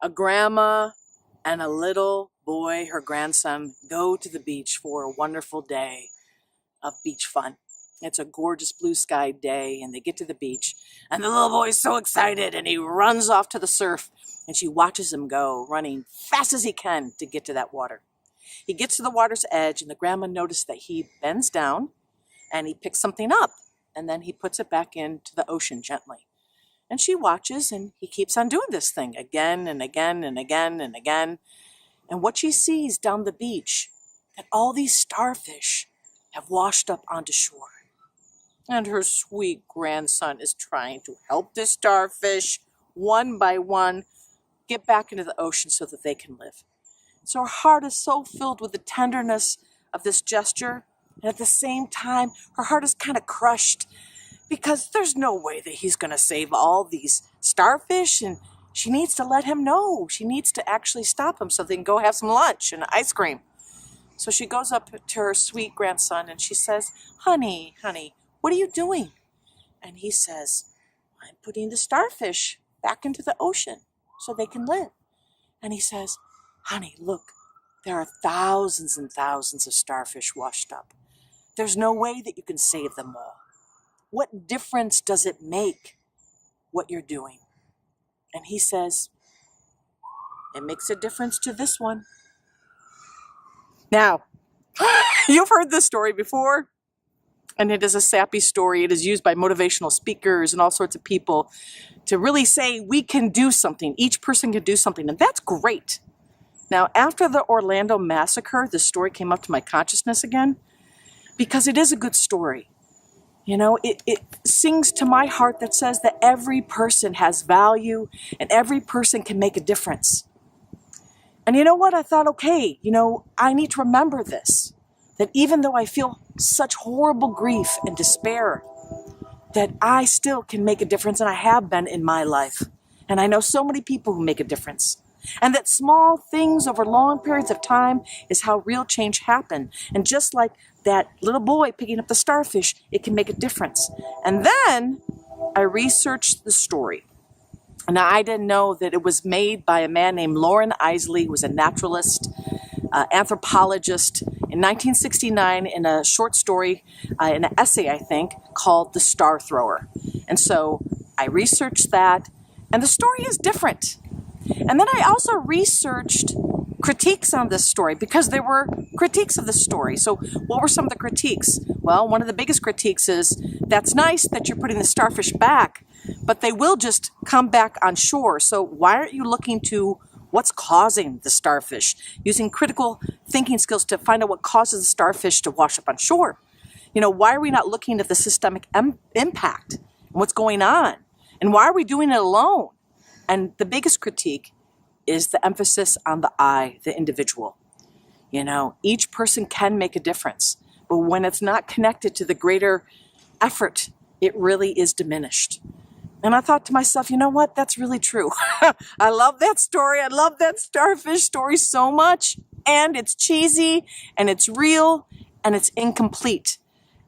A grandma and a little boy, her grandson, go to the beach for a wonderful day of beach fun. It's a gorgeous blue sky day, and they get to the beach, and the little boy is so excited, and he runs off to the surf, and she watches him go, running fast as he can to get to that water. He gets to the water's edge, and the grandma notices that he bends down, and he picks something up, and then he puts it back into the ocean gently. And she watches, and he keeps on doing this thing again and again and again and again. And what she sees down the beach, that all these starfish have washed up onto shore. And her sweet grandson is trying to help the starfish, one by one, get back into the ocean so that they can live. So her heart is so filled with the tenderness of this gesture, and at the same time, her heart is kind of crushed because there's no way that he's going to save all these starfish, and she needs to let him know. She needs to actually stop him so they can go have some lunch and ice cream. So she goes up to her sweet grandson and she says, honey, what are you doing? And he says, I'm putting the starfish back into the ocean so they can live. And he says, honey, look, there are thousands and thousands of starfish washed up. There's no way that you can save them all. What difference does it make what you're doing? And he says, it makes a difference to this one. Now, you've heard this story before, and it is a sappy story. It is used by motivational speakers and all sorts of people to really say we can do something. Each person can do something, and that's great. Now, after the Orlando massacre, this story came up to my consciousness again because it is a good story. You know, it sings to my heart that says that every person has value and every person can make a difference. And you know what? I thought, okay, I need to remember this, that even though I feel such horrible grief and despair, that I still can make a difference, and I have been in my life. And I know so many people who make a difference. And that small things over long periods of time is how real change happen. And just like that little boy picking up the starfish, it can make a difference. And then I researched the story. And I didn't know that it was made by a man named Loren Eiseley, who was a naturalist, anthropologist, in 1969 in a short story, in an essay, I think, called The Star Thrower. And so I researched that, and the story is different. And then I also researched critiques on this story because there were critiques of the story. So what were some of the critiques? Well, one of the biggest critiques is, that's nice that you're putting the starfish back, but they will just come back on shore. So why aren't you looking to what's causing the starfish, using critical thinking skills to find out what causes the starfish to wash up on shore? Why are we not looking at the systemic impact and what's going on? And why are we doing it alone? And the biggest critique is the emphasis on the I, the individual. Each person can make a difference, but when it's not connected to the greater effort, it really is diminished. And I thought to myself, you know what? That's really true. I love that story. I love that starfish story so much. And it's cheesy, and it's real, and it's incomplete.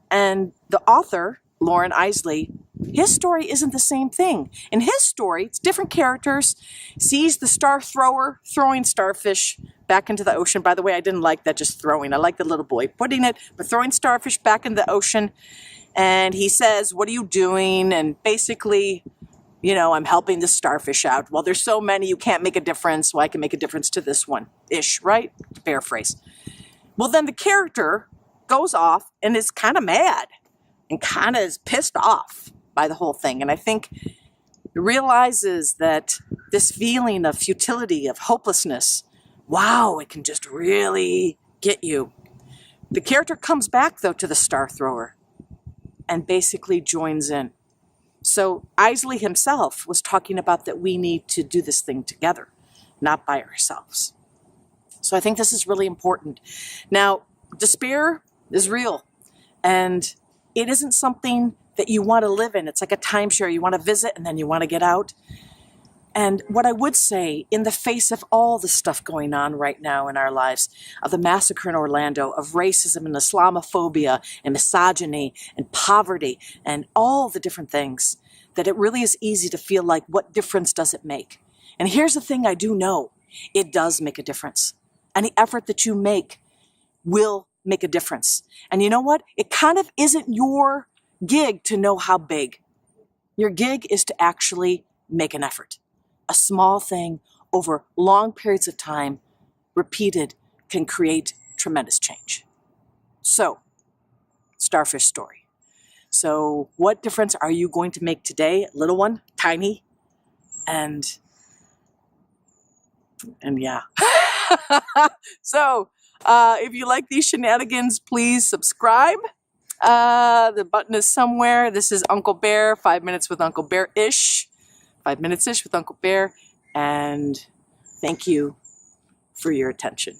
And the author, Loren Eiseley, his story isn't the same thing. In his story, it's different characters, sees the star thrower throwing starfish back into the ocean. By the way, I didn't like that just throwing. I like the little boy putting it, but throwing starfish back in the ocean. And he says, what are you doing? And basically, I'm helping the starfish out. Well, there's so many, you can't make a difference. Well, I can make a difference to this one-ish, right? To paraphrase. Well, then the character goes off and is kind of mad and kind of is pissed off by the whole thing. And I think he realizes that this feeling of futility, of hopelessness, wow, it can just really get you. The character comes back, though, to the star thrower and basically joins in. So Eiseley himself was talking about that we need to do this thing together, not by ourselves. So I think this is really important. Now, despair is real, and it isn't something that you want to live in. It's like a timeshare. You want to visit and then you want to get out. And what I would say, in the face of all the stuff going on right now in our lives, of the massacre in Orlando, of racism and Islamophobia and misogyny and poverty and all the different things, that it really is easy to feel like, what difference does it make? And here's the thing I do know. It does make a difference. And the effort that you make will make a difference. And you know what? It kind of isn't your gig to know how big. Your gig is to actually make an effort. A small thing over long periods of time, repeated, can create tremendous change. So, Starfish Story. So, what difference are you going to make today? Little one, tiny, and yeah. So, if you like these shenanigans, please subscribe. The button is somewhere. This is Uncle Bear, 5 minutes with Uncle Bear-ish. 5 minutes-ish with Uncle Bear. And thank you for your attention.